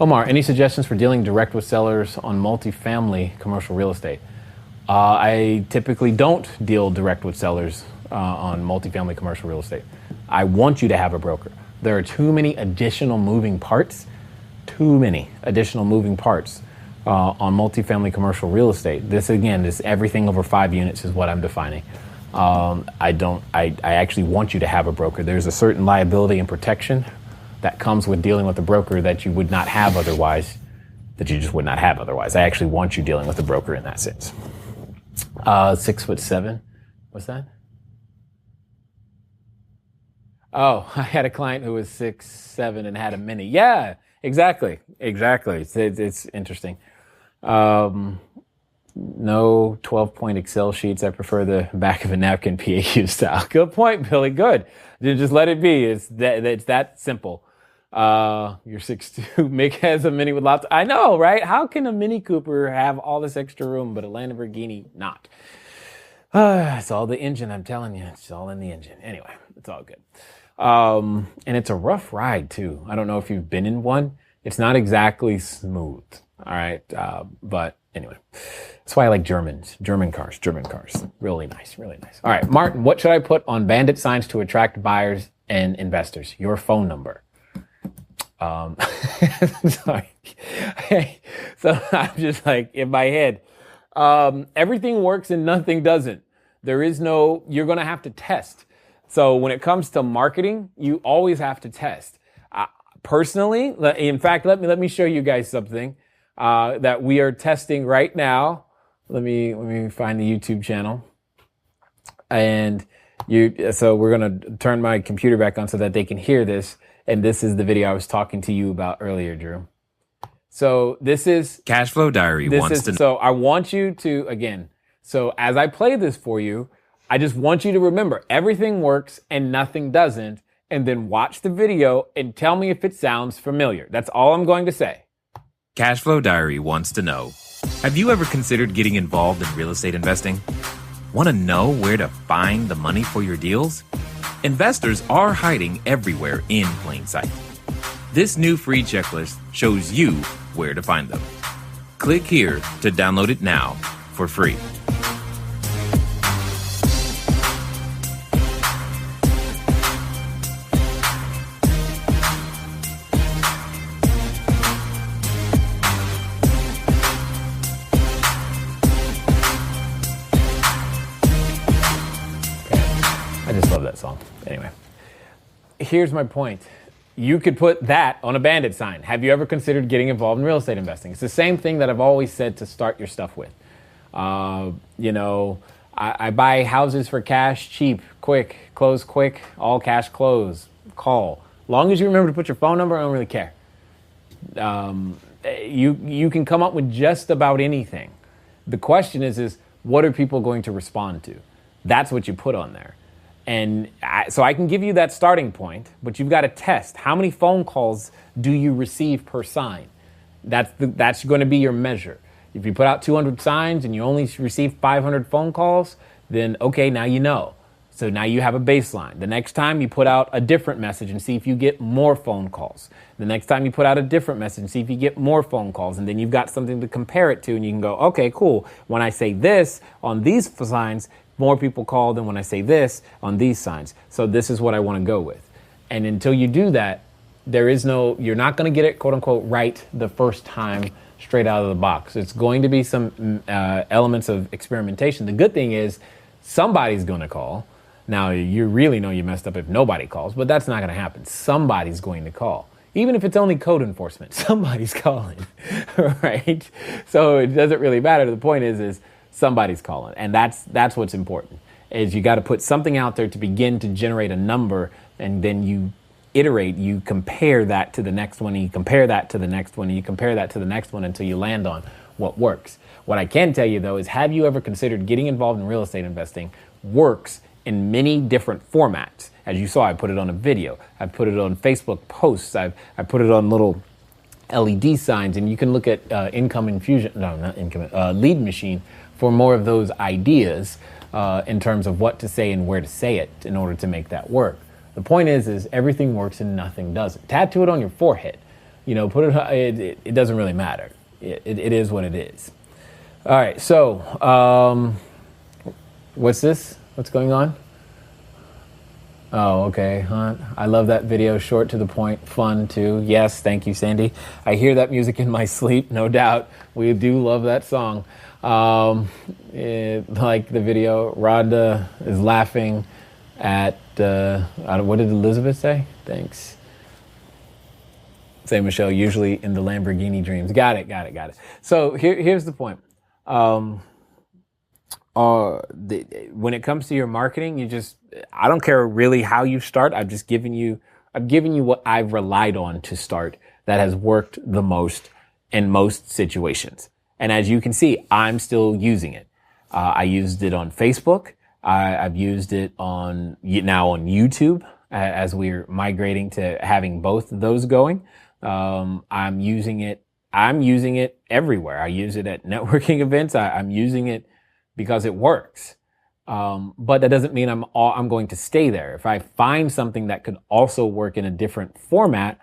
Omar, any suggestions for dealing direct with sellers on multifamily commercial real estate? I typically don't deal direct with sellers on multifamily commercial real estate. I want you to have a broker. There are too many additional moving parts on multifamily commercial real estate. This everything over 5 units is what I'm defining. I actually want you to have a broker. There's a certain liability and protection that comes with dealing with a broker that you would not have otherwise, that you just would not have otherwise. I actually want you dealing with a broker in that sense. 6'7". What's that? Oh, I had a client who was 6'7" and had a Mini. Yeah, exactly. It's interesting. No 12-point Excel sheets. I prefer the back of a napkin PAQ style. Good point, Billy. Good. Just let it be. It's that simple. You're 6'2". Mick has a Mini with lots. I know, right? How can a Mini Cooper have all this extra room, but a Lamborghini not? It's all the engine, I'm telling you. It's all in the engine. Anyway, it's all good. And it's a rough ride, too. I don't know if you've been in one. It's not exactly smooth. All right. But anyway, that's why I like German cars. Really nice. All right, Martin, what should I put on bandit signs to attract buyers and investors? Your phone number. Sorry. So I'm just like in my head, everything works and nothing doesn't. There is no, you're going to have to test. So when it comes to marketing, you always have to test. Personally, in fact, let me show you guys something that we are testing right now. Let me find the YouTube channel. And so we're going to turn my computer back on so that they can hear this. And this is the video I was talking to you about earlier, Drew. So this is Cashflow Diary wants to know. So I want you to, again, so as I play this for you, I just want you to remember everything works and nothing doesn't. And then watch the video and tell me if it sounds familiar. That's all I'm going to say. Cashflow Diary wants to know, have you ever considered getting involved in real estate investing? Want to know where to find the money for your deals? Investors are hiding everywhere in plain sight. This new free checklist shows you where to find them. Click here to download it now for free. I just love that song. Anyway, here's my point. You could put that on a bandit sign. Have you ever considered getting involved in real estate investing? It's the same thing that I've always said to start your stuff with. I buy houses for cash, cheap, quick, close quick, all cash close, call. Long as you remember to put your phone number, I don't really care. You can come up with just about anything. The question is what are people going to respond to? That's what you put on there. And so I can give you that starting point, but you've got to test. How many phone calls do you receive per sign? That's going to be your measure. If you put out 200 signs and you only receive 500 phone calls, then okay, now you know. So now you have a baseline. The next time you put out a different message and see if you get more phone calls. The next time you put out a different message and see if you get more phone calls. And then you've got something to compare it to and you can go, okay, cool. When I say this on these signs, more people call than when I say this on these signs. So this is what I want to go with. And until you do that, you're not going to get it, quote unquote, right the first time straight out of the box. It's going to be some elements of experimentation. The good thing is somebody's going to call. Now, you really know you messed up if nobody calls, but that's not going to happen. Somebody's going to call. Even if it's only code enforcement, somebody's calling, right? So it doesn't really matter. The point is somebody's calling. And that's what's important, is you got to put something out there to begin to generate a number, and then you iterate, you compare that to the next one, and you compare that to the next one, and you compare that to the next one until you land on what works. What I can tell you, though, is have you ever considered getting involved in real estate investing? Works in many different formats. As you saw, I put it on a video. I put it on Facebook posts. I put it on little LED signs, and you can look at Lead Machine for more of those ideas in terms of what to say and where to say it in order to make that work. The point is everything works and nothing doesn't. Tattoo it on your forehead. Put it doesn't really matter. It is what it is. All right, so what's this? What's going on? Oh, okay, Hunt. I love that video, short to the point, fun too. Yes, thank you, Sandy. I hear that music in my sleep, no doubt. We do love that song. Like the video, Rhonda is laughing at, what did Elizabeth say? Thanks. Say, Michelle, usually in the Lamborghini dreams. Got it. So here's the point. When it comes to your marketing, I don't care really how you start. I've given you what I've relied on to start that has worked the most in most situations. And as you can see, I'm still using it. I used it on Facebook. I've used it now on YouTube as we're migrating to having both of those going. I'm using it everywhere. I use it at networking events. I'm using it because it works. But that doesn't mean I'm going to stay there. If I find something that could also work in a different format,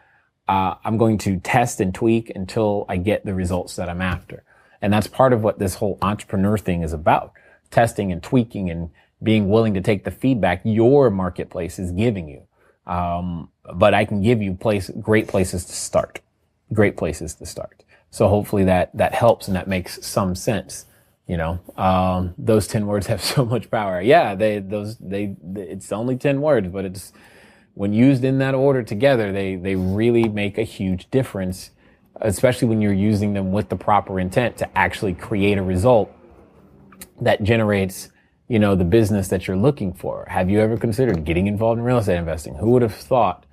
I'm going to test and tweak until I get the results that I'm after. And that's part of what this whole entrepreneur thing is about. Testing and tweaking and being willing to take the feedback your marketplace is giving you. But I can give you great places to start. Great places to start. So hopefully that helps and that makes some sense. Those 10 words have so much power. Yeah, it's only 10 words, but it's when used in that order together, they really make a huge difference, especially when you're using them with the proper intent to actually create a result that generates, the business that you're looking for. Have you ever considered getting involved in real estate investing? Who would have thought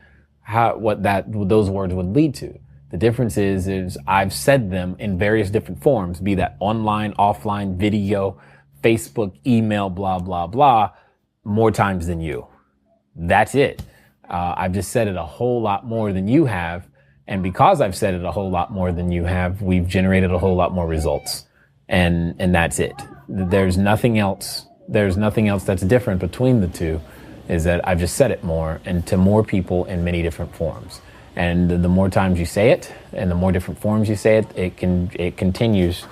what those words would lead to? The difference is I've said them in various different forms, be that online, offline, video, Facebook, email, blah, blah, blah, more times than you. That's it. I've just said it a whole lot more than you have. And because I've said it a whole lot more than you have, we've generated a whole lot more results. And that's it. There's nothing else. There's nothing else that's different between the two, is that I've just said it more and to more people in many different forms. And the more times you say it and the more different forms you say it, it continues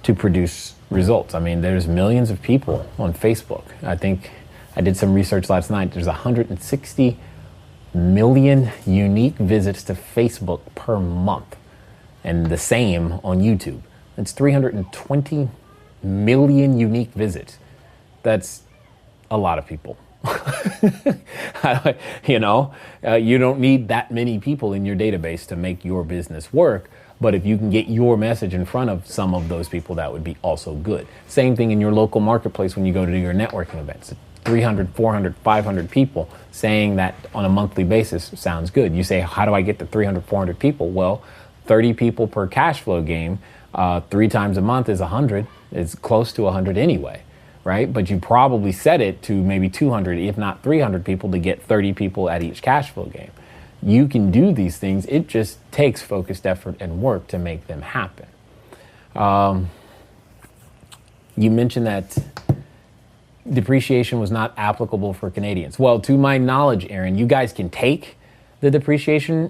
to produce results. I mean, there's millions of people on Facebook. I think I did some research last night. There's 160 million unique visits to Facebook per month, and the same on YouTube. It's 320 million unique visits. That's a lot of people. You don't need that many people in your database to make your business work. But if you can get your message in front of some of those people, that would be also good. Same thing in your local marketplace when you go to your networking events. 300, 400, 500 people saying that on a monthly basis sounds good. You say, how do I get to 300, 400 people? Well, 30 people per cash flow game, 3 times a month is 100. It's close to 100 anyway, right? But you probably set it to maybe 200, if not 300 people to get 30 people at each cash flow game. You can do these things. It just takes focused effort and work to make them happen. You mentioned that depreciation was not applicable for Canadians. Well, to my knowledge, Aaron, you guys can take the depreciation,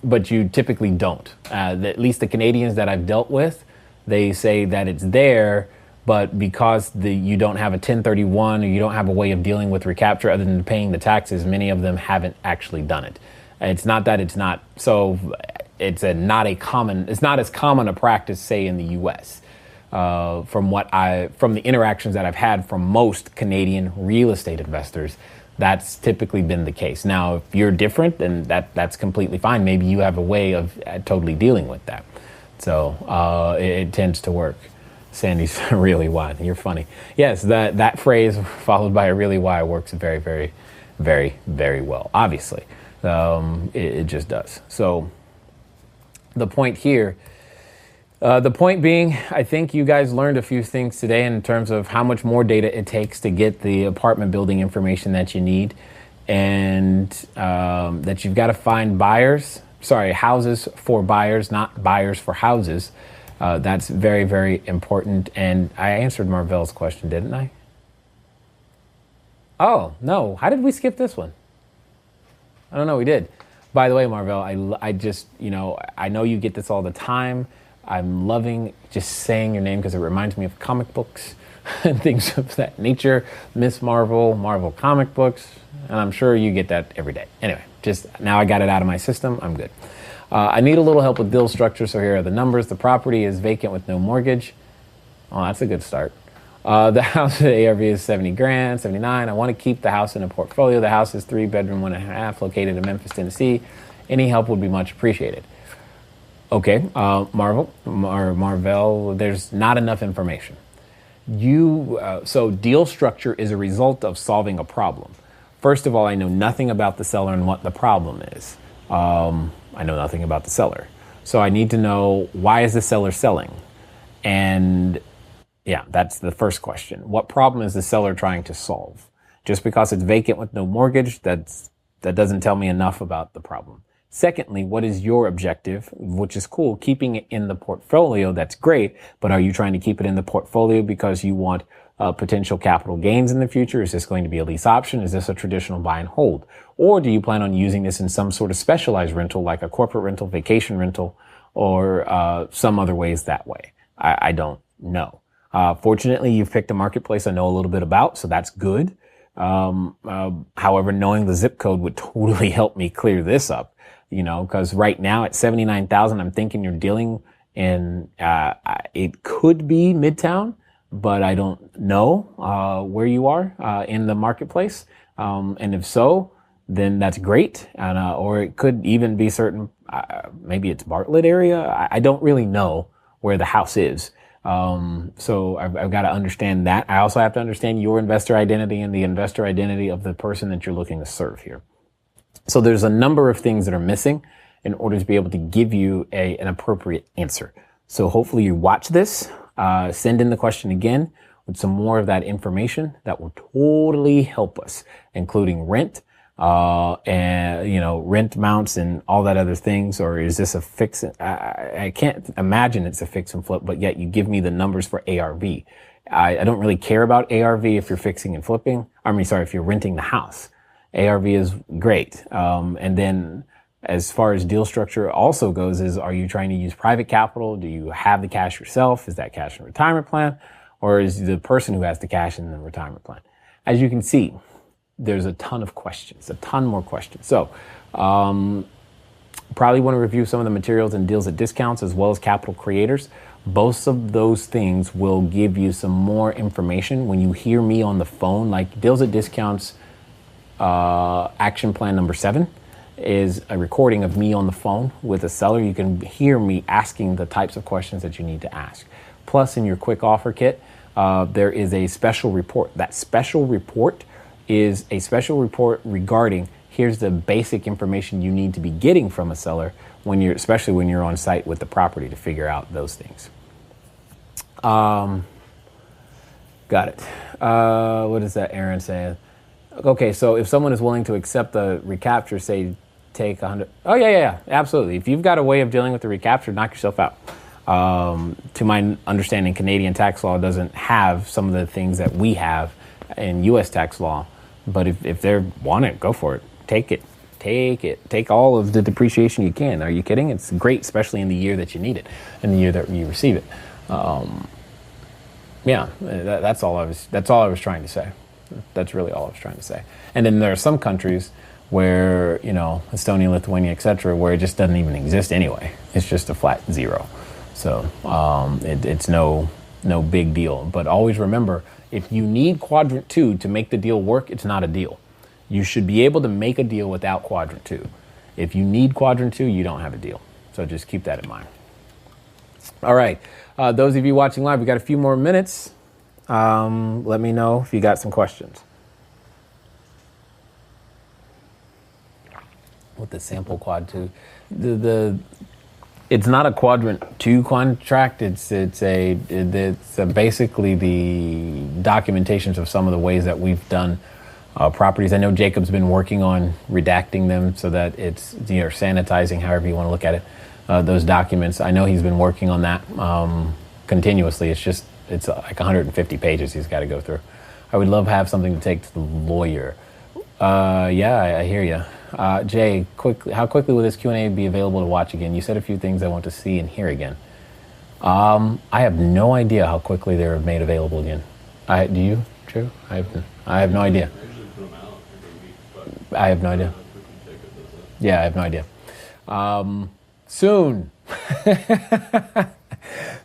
but you typically don't. At least the Canadians that I've dealt with, they say that it's there, but because you don't have a 1031 or you don't have a way of dealing with recapture other than paying the taxes, many of them haven't actually done it. It's not that it's not, so it's not as common a practice, say, in the U.S. From the interactions that I've had from most Canadian real estate investors, that's typically been the case. Now, if you're different, then that's completely fine. Maybe you have a way of totally dealing with that. So it tends to work. Sandy's really wide. You're funny. Yes, that phrase followed by a really why works very, very, very, very well. Obviously, it just does. So the point here. The point being, I think you guys learned a few things today in terms of how much more data it takes to get the apartment building information that you need, and that you've got to find houses for buyers, not buyers for houses. That's very, very important. And I answered Marvell's question, didn't I? Oh, no. How did we skip this one? I don't know. We did. By the way, Marvell, I just, I know you get this all the time. I'm loving just saying your name because it reminds me of comic books and things of that nature. Miss Marvel, Marvel comic books, and I'm sure you get that every day. Anyway, just now I got it out of my system. I'm good. I need a little help with deal structure, so here are the numbers. The property is vacant with no mortgage. Oh, that's a good start. The house ARV is 70 grand, 79. I want to keep the house in a portfolio. The house is 3-bedroom, 1.5, located in Memphis, Tennessee. Any help would be much appreciated. Okay, Marvell, there's not enough information. So deal structure is a result of solving a problem. First of all, I know nothing about the seller and what the problem is. I know nothing about the seller. So I need to know, why is the seller selling? And yeah, that's the first question. What problem is the seller trying to solve? Just because it's vacant with no mortgage, that doesn't tell me enough about the problem. Secondly, what is your objective? Which is cool. Keeping it in the portfolio, that's great. But are you trying to keep it in the portfolio because you want potential capital gains in the future? Is this going to be a lease option? Is this a traditional buy and hold? Or do you plan on using this in some sort of specialized rental, like a corporate rental, vacation rental, or some other ways that way? I don't know. Fortunately, you've picked a marketplace I know a little bit about, so that's good. However, knowing the zip code would totally help me clear this up, because right now at 79,000, I'm thinking you're dealing in, it could be Midtown, but I don't know, where you are, in the marketplace. And if so, then that's great. And, or it could even be certain, maybe it's Bartlett area. I don't really know where the house is. So I've got to understand that. I also have to understand your investor identity and the investor identity of the person that you're looking to serve here. So there's a number of things that are missing in order to be able to give you an appropriate answer. So hopefully you watch this, send in the question again with some more of that information that will totally help us, including rent, and, rent amounts and all that other things. Or is this a fix? I can't imagine it's a fix and flip, but yet you give me the numbers for ARV. I don't really care about ARV if you're fixing and flipping. If you're renting the house. ARV is great. And then as far as deal structure also goes is, are you trying to use private capital? Do you have the cash yourself? Is that cash in a retirement plan? Or is the person who has the cash in the retirement plan? As you can see, there's a ton of questions, a ton more questions. So, probably want to review some of the materials and deals at discounts as well as capital creators. Both of those things will give you some more information when you hear me on the phone, like deals at discounts, action plan number 7 is a recording of me on the phone with a seller. You can hear me asking the types of questions that you need to ask. Plus, in your quick offer kit, there is a special report. That special report is a special report regarding here's the basic information you need to be getting from a seller especially when you're on site with the property to figure out those things. Got it. What is that Aaron saying? Okay, so if someone is willing to accept the recapture, say take 100. Oh yeah, absolutely. If you've got a way of dealing with the recapture, knock yourself out. To my understanding, Canadian tax law doesn't have some of the things that we have in U.S. tax law. But if they want it, go for it. Take it. Take all of the depreciation you can. Are you kidding? It's great, especially in the year that you need it, in the year that you receive it. That's all I was trying to say. That's really all I was trying to say. And then there are some countries where, Estonia, Lithuania, etc., where it just doesn't even exist anyway. It's just a flat zero. So it's no big deal. But always remember, if you need quadrant 2 to make the deal work, it's not a deal. You should be able to make a deal without quadrant 2. If you need quadrant 2, you don't have a deal. So just keep that in mind. All right. Those of you watching live, we got a few more minutes. Let me know if you got some questions. With the sample quad 2, it's not a quadrant 2 contract. It's basically the documentations of some of the ways that we've done properties. I know Jacob's been working on redacting them so that it's sanitizing, however you want to look at it. Those documents. I know he's been working on that continuously. It's like 150 pages he's got to go through. I would love to have something to take to the lawyer. I hear you. Jay, how quickly will this Q&A be available to watch again? You said a few things I want to see and hear again. I have no idea how quickly they're made available again. Do you, Drew? I have no idea. I have no idea. Yeah, I have no idea. Soon.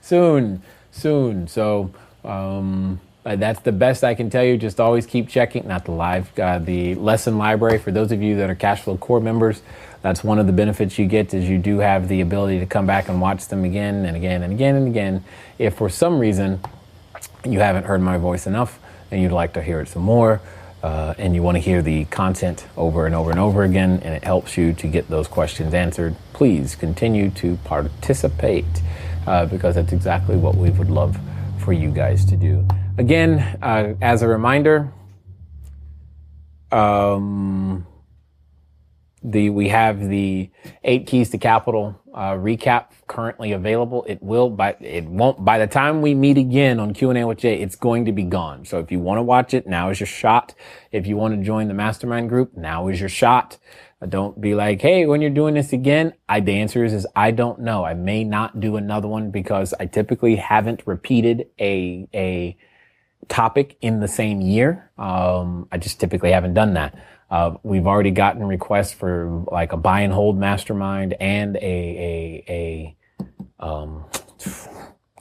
Soon. So that's the best I can tell you. Just always keep checking, not the live, the lesson library. For those of you that are Cashflow Core members, that's one of the benefits you get is you do have the ability to come back and watch them again and again and again and again. If for some reason you haven't heard my voice enough and you'd like to hear it some more, and you want to hear the content over and over and over again, and it helps you to get those questions answered, please continue to participate because that's exactly what we would love for you guys to do. Again, as a reminder, we have the 8 Keys to Capital recap currently available. It won't by the time we meet again on Q&A with Jay, it's going to be gone. So if you want to watch it, now is your shot. If you want to join the mastermind group, now is your shot. Don't be like, hey, when you're doing this again, the answer is I don't know. I may not do another one because I typically haven't repeated a topic in the same year. I just typically haven't done that. We've already gotten requests for like a buy and hold mastermind and a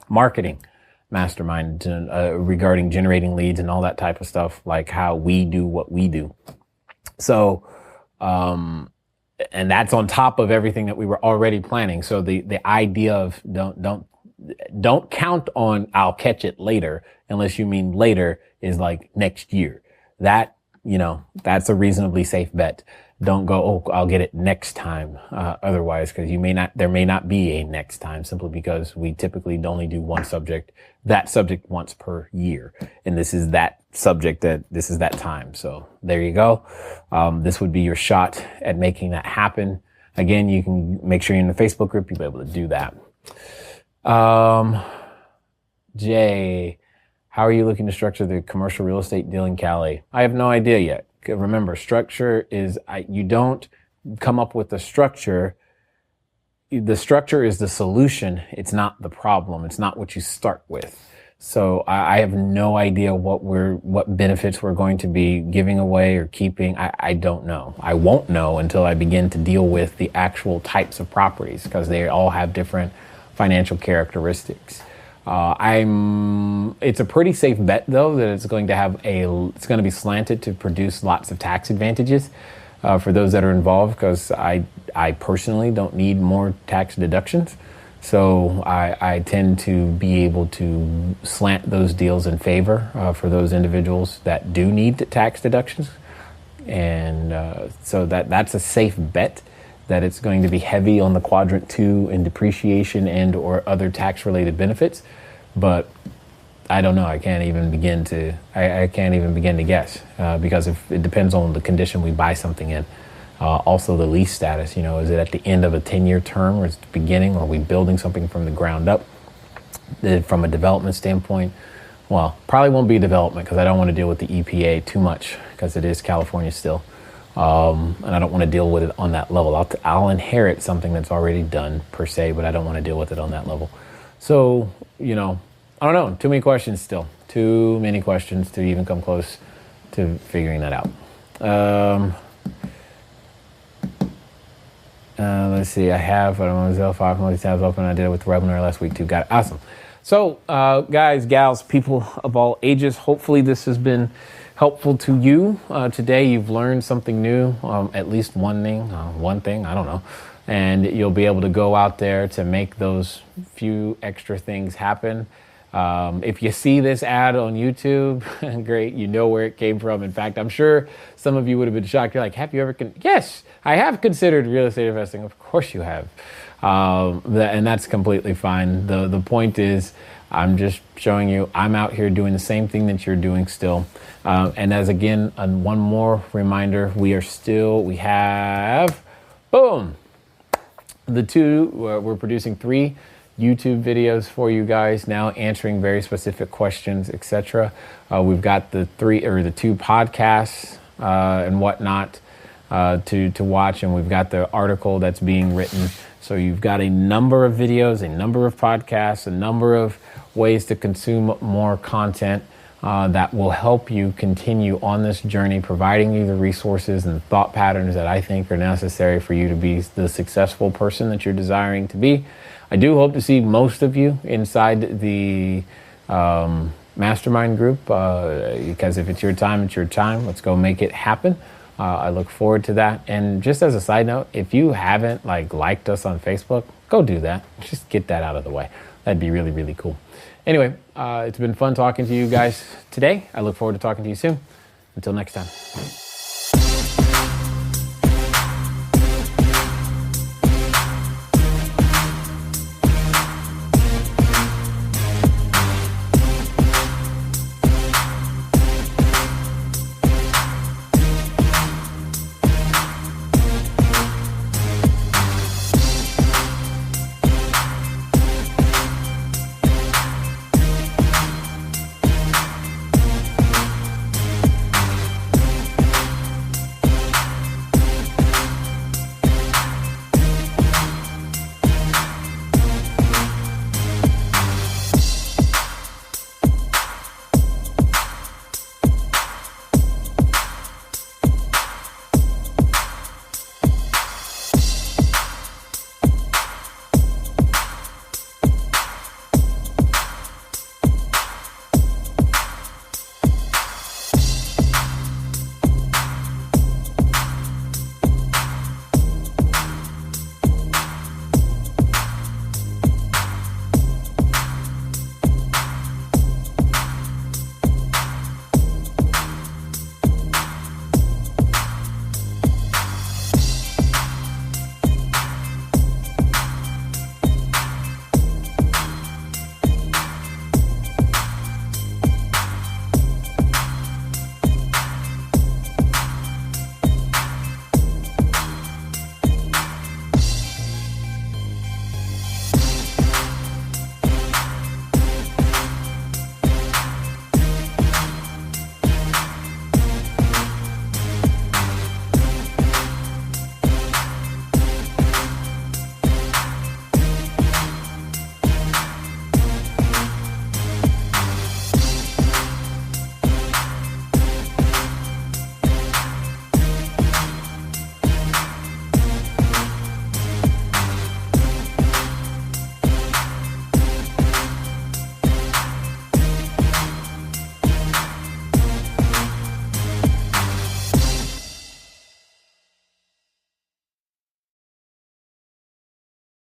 marketing mastermind regarding generating leads and all that type of stuff, like how we do what we do. So, and that's on top of everything that we were already planning. So the idea of don't count on I'll catch it later, unless you mean later is like next year. That, that's a reasonably safe bet. Don't go, oh, I'll get it next time. Otherwise, because there may not be a next time, simply because we typically only do that subject once per year. And this is that subject this is that time. So there you go. This would be your shot at making that happen. Again, you can make sure you're in the Facebook group. You'll be able to do that. Jay, how are you looking to structure the commercial real estate deal in Cali? I have no idea yet. Remember, structure is, you don't come up with the structure. The structure is the solution. It's not the problem. It's not what you start with. So I have no idea what benefits we're going to be giving away or keeping. I don't know. I won't know until I begin to deal with the actual types of properties, because they all have different financial characteristics. It's a pretty safe bet though that it's going to be slanted to produce lots of tax advantages for those that are involved, because I personally don't need more tax deductions. So I tend to be able to slant those deals in favor for those individuals that do need tax deductions. And so that's a safe bet, that it's going to be heavy on the quadrant 2 in depreciation and or other tax related benefits. But I don't know. I can't even begin to guess because it depends on the condition we buy something in. Also the lease status, is it at the end of a 10-year term, or is it the beginning, or are we building something from the ground up? From a development standpoint, well, probably won't be development, because I don't want to deal with the EPA too much, because it is California still. And I don't want to deal with it on that level. I'll inherit something that's already done per se, but I don't want to deal with it on that level. So, I don't know. Too many questions still. Too many questions to even come close to figuring that out. Let's see. I have, I don't know, 5 multi-tabs open. I did it with the webinar last week too. Got it. Awesome. So, guys, gals, people of all ages, hopefully this has been helpful to you. Today you've learned something new, at least one thing, I don't know. And you'll be able to go out there to make those few extra things happen. If you see this ad on YouTube, great, you know where it came from. In fact, I'm sure some of you would have been shocked. You're like, have you ever yes, I have considered real estate investing. Of course you have. And that's completely fine. The point is, I'm just showing you I'm out here doing the same thing that you're doing still. And as again, one more reminder, we have, boom, we're producing 3 YouTube videos for you guys now, answering very specific questions, etc. We've got the 2 podcasts and whatnot to watch, and we've got the article that's being written. So you've got a number of videos, a number of podcasts, a number of ways to consume more content that will help you continue on this journey, providing you the resources and the thought patterns that I think are necessary for you to be the successful person that you're desiring to be. I do hope to see most of you inside the mastermind group, because if it's your time, it's your time. Let's go make it happen. I look forward to that. And just as a side note, if you haven't liked us on Facebook, go do that. Just get that out of the way. That'd be really, really cool. Anyway, it's been fun talking to you guys today. I look forward to talking to you soon. Until next time.